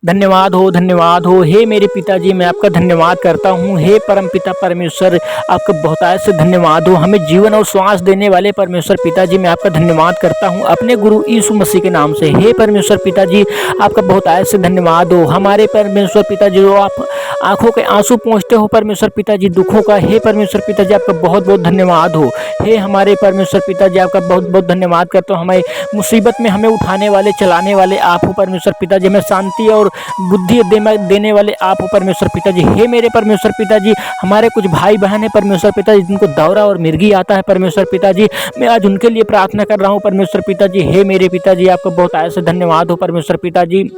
धन्यवाद हो। हे मेरे पिताजी, मैं आपका धन्यवाद करता हूँ। हे परमपिता परमेश्वर, आपका बहुतायत से धन्यवाद हो। हमें जीवन और श्वास देने वाले परमेश्वर पिताजी, मैं आपका धन्यवाद करता हूँ अपने गुरु यीशु मसीह के नाम से। हे परमेश्वर पिताजी, आपका बहुतायत से धन्यवाद हो। हमारे परमेश्वर पिताजी, जो आप आंखों के आंसू पहुँचते हो परमेश्वर पिताजी दुखों का, हे परमेश्वर पिताजी, आपका बहुत बहुत धन्यवाद हो। हे हमारे परमेश्वर पिताजी, आपका बहुत बहुत धन्यवाद करता हूँ। हमें मुसीबत में हमें उठाने वाले, चलाने वाले आप हो परमेश्वर पिताजी। हमें शांति और बुद्धि देने वाले आप हो परमेश्वर पिताजी। हे मेरे परमेश्वर पिताजी, हमारे कुछ भाई बहन है परमेश्वर पिताजी, जिनको दौरा और मिर्गी आता है परमेश्वर पिताजी, मैं आज उनके लिए प्रार्थना कर रहा हूँ परमेश्वर पिताजी। हे मेरे पिताजी, आपका बहुत आय से धन्यवाद हो परमेश्वर पिताजी।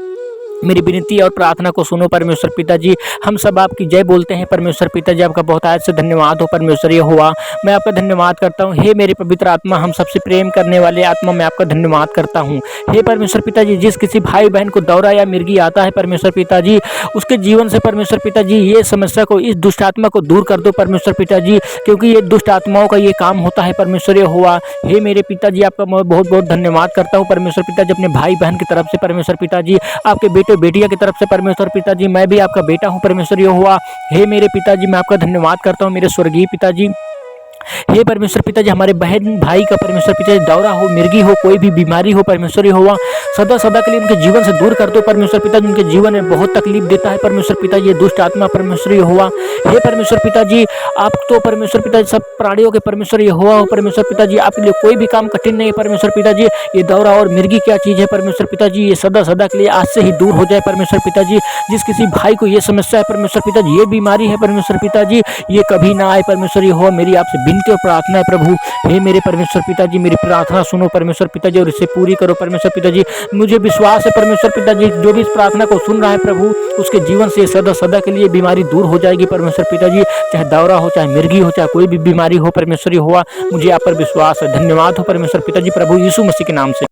मेरी विनती और प्रार्थना को सुनो परमेश्वर पिताजी। हम सब आपकी जय बोलते हैं परमेश्वर पिताजी। आपका बहुत आयत से धन्यवाद हो परमेश्वर यहोवा, मैं आपका धन्यवाद करता हूँ। हे मेरे पवित्र आत्मा, हम सबसे प्रेम करने वाले आत्मा, मैं आपका धन्यवाद करता हूँ। हे परमेश्वर पिताजी, जिस किसी भाई बहन को दौरा या मिर्गी आता है परमेश्वर पिताजी, उसके जीवन से परमेश्वर पिताजी ये समस्या को, इस दुष्ट आत्मा को दूर कर दो परमेश्वर पिताजी, क्योंकि ये दुष्ट आत्माओं का ये काम होता है परमेश्वर यहोवा। हे मेरे पिताजी, आपका मैं बहुत बहुत धन्यवाद करता हूँ परमेश्वर पिताजी। अपने भाई बहन की तरफ से परमेश्वर पिताजी, आपके बेटे बेटिया की तरफ से परमेश्वर पिताजी, मैं भी आपका बेटा हूं परमेश्वर यहोवा। हे मेरे पिताजी, मैं आपका धन्यवाद करता हूं मेरे स्वर्गीय पिताजी। हे परमेश्वर पिताजी, हमारे बहन भाई का परमेश्वर पिताजी दौरा हो, मिर्गी हो, कोई भी बीमारी हो परमेश्वर यहोवा, सदा सदा के लिए उनके जीवन से दूर कर दो परमेश्वर पिताजी। उनके जीवन में बहुत तकलीफ देता है परमेश्वर पिताजी ये दुष्ट आत्मा परमेश्वर यहोवा। हे परमेश्वर पिताजी, आप तो परमेश्वर पिताजी सब प्राणियों के परमेश्वर यहोवा हो परमेश्वर पिताजी। आपके लिए कोई भी काम कठिन नहीं है परमेश्वर पिताजी। ये दौरा और मिर्गी क्या चीज़ है परमेश्वर पिताजी, ये सदा सदा के लिए आज से ही दूर हो जाए परमेश्वर पिताजी। जिस किसी भाई को ये समस्या है परमेश्वर पिताजी, ये बीमारी है परमेश्वर पिताजी, ये कभी ना आए परमेश्वर यहोवा। मेरी आपसे विनती और प्रार्थना है प्रभु। हे मेरे परमेश्वर पिताजी, मेरी प्रार्थना सुनो परमेश्वर पिताजी और इसे पूरी करो परमेश्वर पिताजी। मुझे विश्वास है परमेश्वर पिताजी, जो भी इस प्रार्थना को सुन रहा है प्रभु, उसके जीवन से सदा सदा के लिए बीमारी दूर हो जाएगी परमेश्वर पिताजी। चाहे दौरा हो, चाहे मिर्गी हो, चाहे कोई भी बीमारी हो परमेश्वर यहोवा, मुझे आप पर विश्वास है। धन्यवाद हो परमेश्वर पिताजी, प्रभु यीशु मसीह के नाम से।